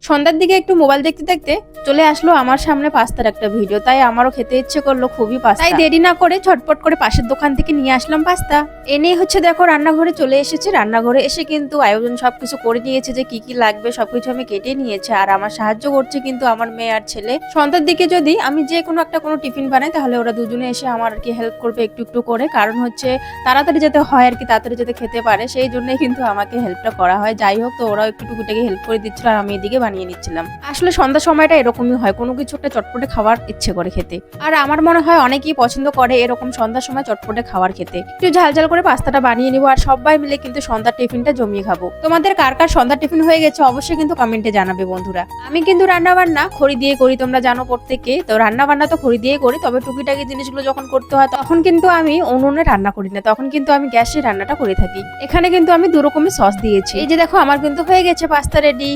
সন্ধ্যার দিকে একটু মোবাইল দেখতে দেখতে চলে আসলো আমার সামনে পাস্তার একটা ভিডিও, তাই আমারও খেতে ইচ্ছে করলো খুবই পাস্তা। তাই দেরি না করে ঝটপট করে পাশের দোকান থেকে নিয়ে আসলাম পাস্তা। এনেই হচ্ছে দেখো রান্নাঘরে চলে এসেছে। রান্নাঘরে এসে কিন্তু আয়োজন সবকিছু করে নিয়েছে, যে কি কি লাগবে সবকিছু আমি কেটে নিয়েছে। আর আমার সাহায্য করছে কিন্তু আমার মেয়ে আর ছেলে। সন্ধ্যার দিকে যদি আমি যে কোনো একটা কোনো টিফিন বানাই তাহলে ওরা দুজনে এসে আমার আর কি হেল্প করবে একটু একটু করে, কারণ হচ্ছে তাড়াতাড়ি যেতে হয় আর কি, তাড়াতাড়ি যেতে খেতে পারে, সেই জন্যই কিন্তু আমাকে হেল্পটা করা হয়। যাই হোক, তো ওরাও একটু টুকুটাকে হেল্প করে দিচ্ছিল আর আমি এদিকে বানিয়ে নিচ্ছিলাম। আসলে সন্ধ্যার সময়টা এরকমই হয়, কোনো কিছু একটা চটপটে খাওয়ার ইচ্ছে করে খেতে। আর আমার মনে হয় অনেকেই পছন্দ করে এরকম সন্ধ্যার সময় চটপটে খাওয়ার খেতে। একটু ঝাল ঝাল করে পাস্তাটা বানিয়ে নিবো আর সবাই মিলে কিন্তু সন্ধ্যার টিফিনটা জমিয়ে খাবো। তোমাদের কার কার সন্ধ্যার টিফিন হয়ে গেছে অবশ্যই কিন্তু কমেন্টে জানাবে বন্ধুরা। আমি কিন্তু রান্না বান্না খড়ি দিয়ে করি, তোমরা জানো প্রত্যেকে। তো রান্না বান্না তো খড়ি দিয়ে করি, তবে টুকিটাকি জিনিসগুলো যখন করতে হয় তখন কিন্তু আমি উনুনে রান্না করি না, তখন কিন্তু আমি গ্যাসে রান্নাটা করে থাকি। এখানে কিন্তু আমি দু রকমের সস দিয়েছি। এই যে দেখো আমার কিন্তু হয়ে গেছে পাস্তা রেডি।